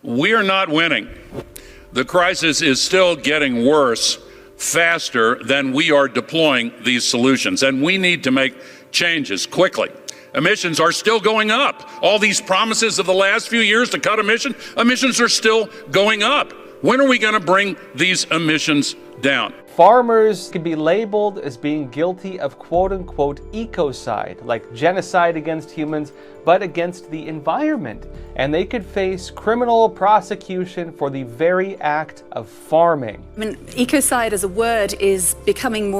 We are not winning. The crisis is still getting worse faster than we are deploying these solutions, and we need to make changes quickly. Emissions are still going up. All these promises of the last few years to cut emissions are still going up. When are we going to bring these emissions down? Farmers can be labeled as being guilty of quote-unquote ecocide, like genocide against humans, but against the environment. And they could face criminal prosecution for the very act of farming. I mean, ecocide as a word is becoming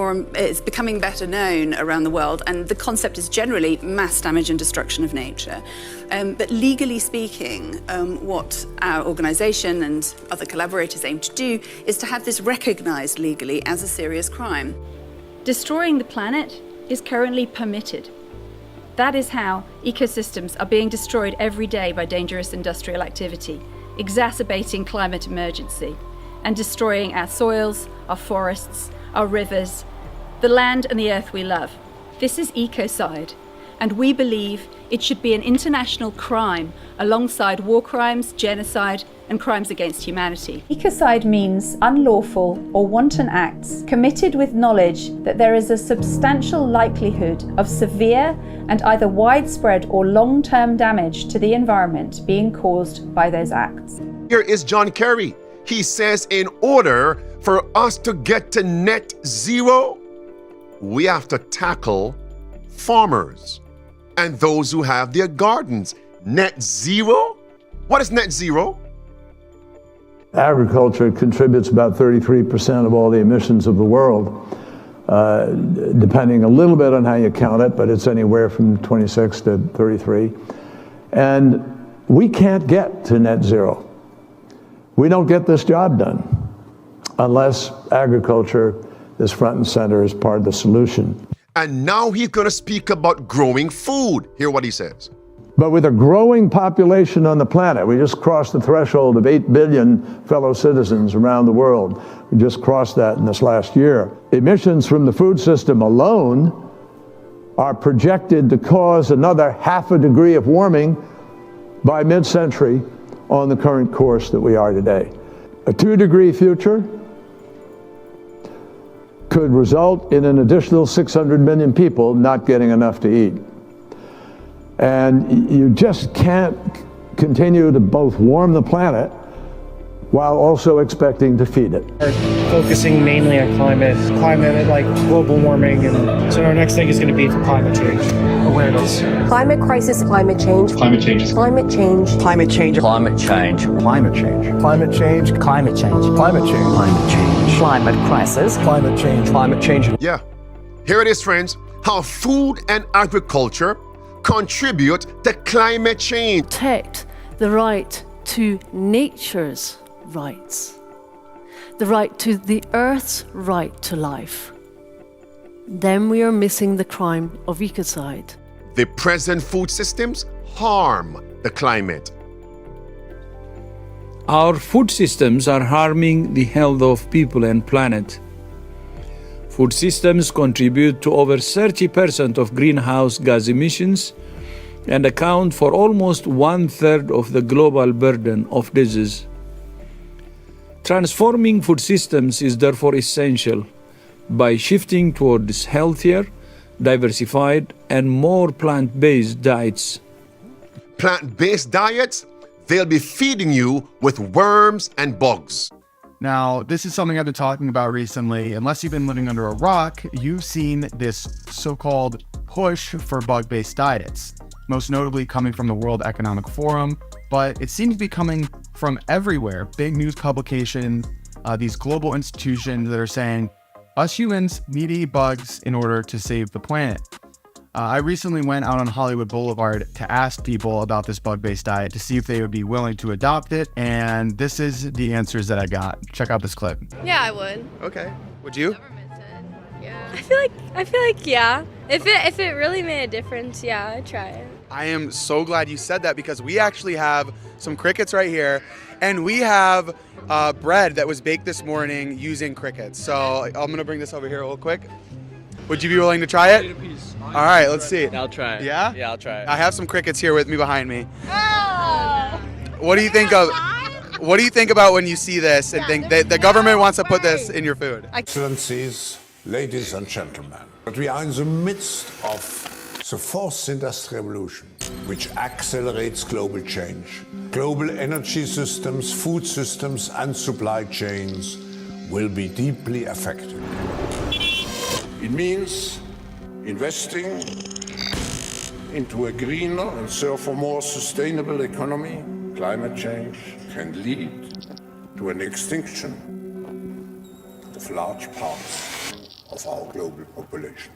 better known around the world, and the concept is generally mass damage and destruction of nature. But legally speaking, what our organisation and other collaborators aim to do is to have this recognised legally as a serious crime. Destroying the planet is currently permitted. That is how ecosystems are being destroyed every day by dangerous industrial activity, exacerbating climate emergency and destroying our soils, our forests, our rivers, the land and the earth we love. This is ecocide, and we believe it should be an international crime alongside war crimes, genocide, and crimes against humanity. Ecocide means unlawful or wanton acts committed with knowledge that there is a substantial likelihood of severe and either widespread or long-term damage to the environment being caused by those acts. Here is John Kerry. He says in order for us to get to net zero, we have to tackle farmers and those who have their gardens. Net zero? What is net zero? Agriculture contributes about 33% of all the emissions of the world, depending a little bit on how you count it, but it's anywhere from 26 to 33. And we can't get to net zero. We don't get this job done unless agriculture is front and center as part of the solution. And now he's going to speak about growing food. Hear what he says. But with a growing population on the planet, we just crossed the threshold of 8 billion fellow citizens around the world. We just crossed that in this last year. Emissions from the food system alone are projected to cause another 0.5 degree of warming by mid-century on the current course that we are today. A 2-degree future could result in an additional 600 million people not getting enough to eat. And you just can't continue to both warm the planet while also expecting to feed it. We're focusing mainly on climate like global warming, and so our next thing is going to be climate change awareness. Climate crisis, climate change. Climate change. Climate change. Climate change. Climate change. Climate change. Climate change. Climate change. Climate change. Climate change. Climate crisis. Climate change. Climate change. Yeah, here it is, friends. How food and agriculture contribute to climate change. Protect the right to nature's rights, the right to the earth's right to life. Then we are missing the crime of ecocide. The present food systems harm the climate. Our food systems are harming the health of people and planet. Food systems contribute to over 30% of greenhouse gas emissions and account for almost 1/3 of the global burden of disease. Transforming food systems is therefore essential by shifting towards healthier, diversified, and more plant-based diets. Plant-based diets, they'll be feeding you with worms and bugs. Now, this is something I've been talking about recently. Unless you've been living under a rock, you've seen this so-called push for bug-based diets, most notably coming from the World Economic Forum, but it seems to be coming from everywhere. Big news publications, these global institutions that are saying, us humans need to eat bugs in order to save the planet. I recently went out on Hollywood Boulevard to ask people about this bug-based diet to see if they would be willing to adopt it, and this is the answers that I got. Check out this clip. Yeah, I would. Okay. Would you? Yeah. I feel like yeah. If it really made a difference, yeah, I'd try it. I am so glad you said that, because we actually have some crickets right here, and we have bread that was baked this morning using crickets. So I'm gonna bring this over here real quick. Would you be willing to try it? All right, let's see. I'll try it. Yeah? Yeah, I'll try it. I have some crickets here with me behind me. Oh. What do you think of? What do you think about when you see this and think that the government wants to put this in your food? Excellencies, ladies and gentlemen, but we are in the midst of the fourth industrial revolution, which accelerates global change. Global energy systems, food systems, and supply chains will be deeply affected. It means investing into a greener and therefore more sustainable economy. Climate change can lead to an extinction of large parts of our global population.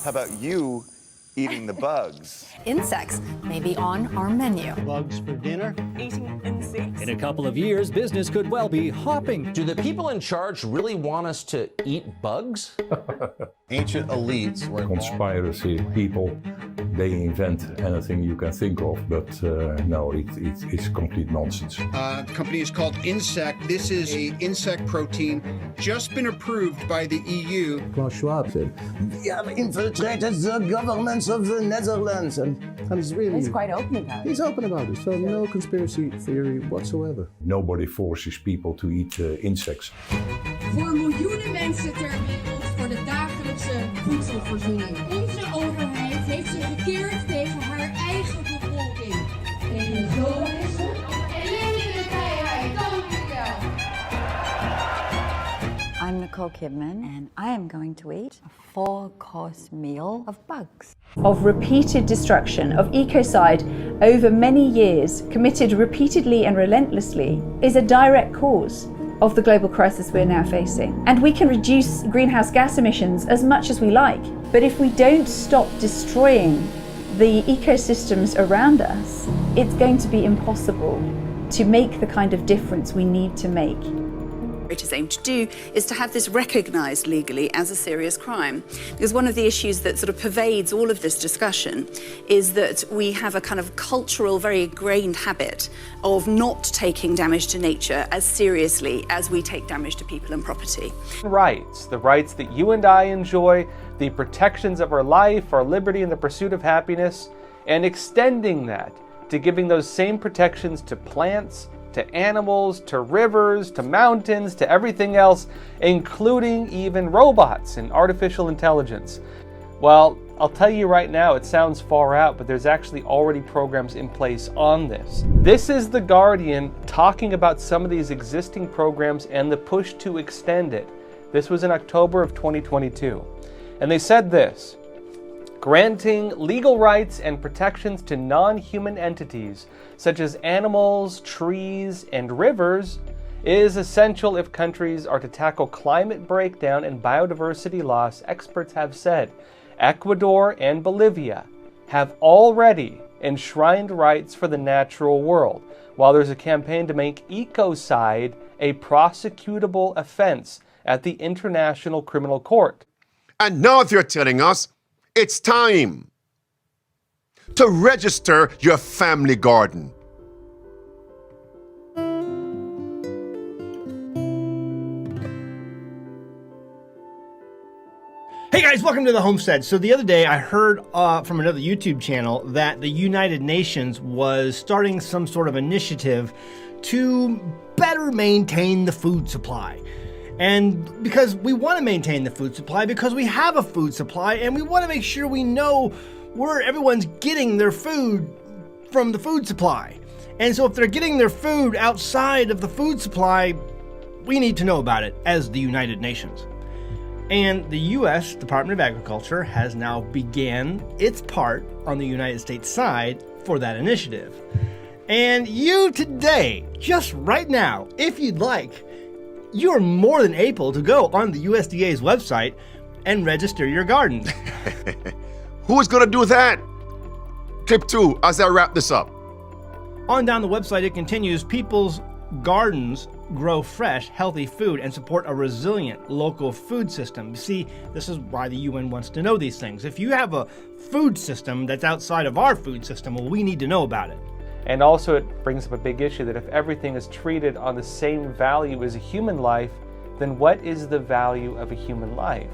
How about you eating the bugs? Insects may be on our menu. Bugs for dinner. Eating insects. In a couple of years, business could well be hopping. Do the people in charge really want us to eat bugs? Ancient elites were conspiracy people. They invent anything you can think of, but no, it's complete nonsense. The company is called Insect. This is an insect protein just been approved by the EU. Klaus Schwab said, "We have infiltrated the governments of the Netherlands," and he's quite open about it. He's open about it, so no conspiracy theory whatsoever. Nobody forces people to eat insects. Voor miljoenen mensen ter wereld voor de dagelijkse voedselvoorziening. Onze overheid heeft zich gekeerd tegen haar eigen bevolking. En zo is het. Ellendige vrijheid, dank u wel. I'm Nicole Kidman, and I am going to eat a 4-course meal of bugs. Of repeated destruction of ecocide over many years, committed repeatedly and relentlessly, is a direct cause of the global crisis we're now facing. And we can reduce greenhouse gas emissions as much as we like, but if we don't stop destroying the ecosystems around us, it's going to be impossible to make the kind of difference we need to make. It aim to do is to have this recognised legally as a serious crime. Because one of the issues that sort of pervades all of this discussion is that we have a kind of cultural, very ingrained habit of not taking damage to nature as seriously as we take damage to people and property. Rights, the rights that you and I enjoy, the protections of our life, our liberty, and the pursuit of happiness, and extending that to giving those same protections to plants, to animals, to rivers, to mountains, to everything else, including even robots and artificial intelligence. Well, I'll tell you right now, it sounds far out, but there's actually already programs in place on this. This is The Guardian talking about some of these existing programs and the push to extend it. This was in October of 2022. And they said this: granting legal rights and protections to non-human entities, such as animals, trees, and rivers, is essential if countries are to tackle climate breakdown and biodiversity loss, experts have said. Ecuador and Bolivia have already enshrined rights for the natural world, while there's a campaign to make ecocide a prosecutable offense at the International Criminal Court. And now they're telling us it's time to register your family garden. Hey guys, welcome to the Homestead. So the other day I heard from another YouTube channel that the United Nations was starting some sort of initiative to better maintain the food supply. And because we want to maintain the food supply, because we have a food supply, and we want to make sure we know where everyone's getting their food from the food supply. And so if they're getting their food outside of the food supply, we need to know about it as the United Nations. And the U.S. Department of Agriculture has now began its part on the United States side for that initiative. And you today, just right now, if you'd like, you're more than able to go on the USDA's website and register your garden. Who's going to do that? Clip 2, as I wrap this up. On down the website, it continues, people's gardens grow fresh, healthy food and support a resilient local food system. See, this is why the UN wants to know these things. If you have a food system that's outside of our food system, well, we need to know about it. And also it brings up a big issue that if everything is treated on the same value as a human life, then what is the value of a human life?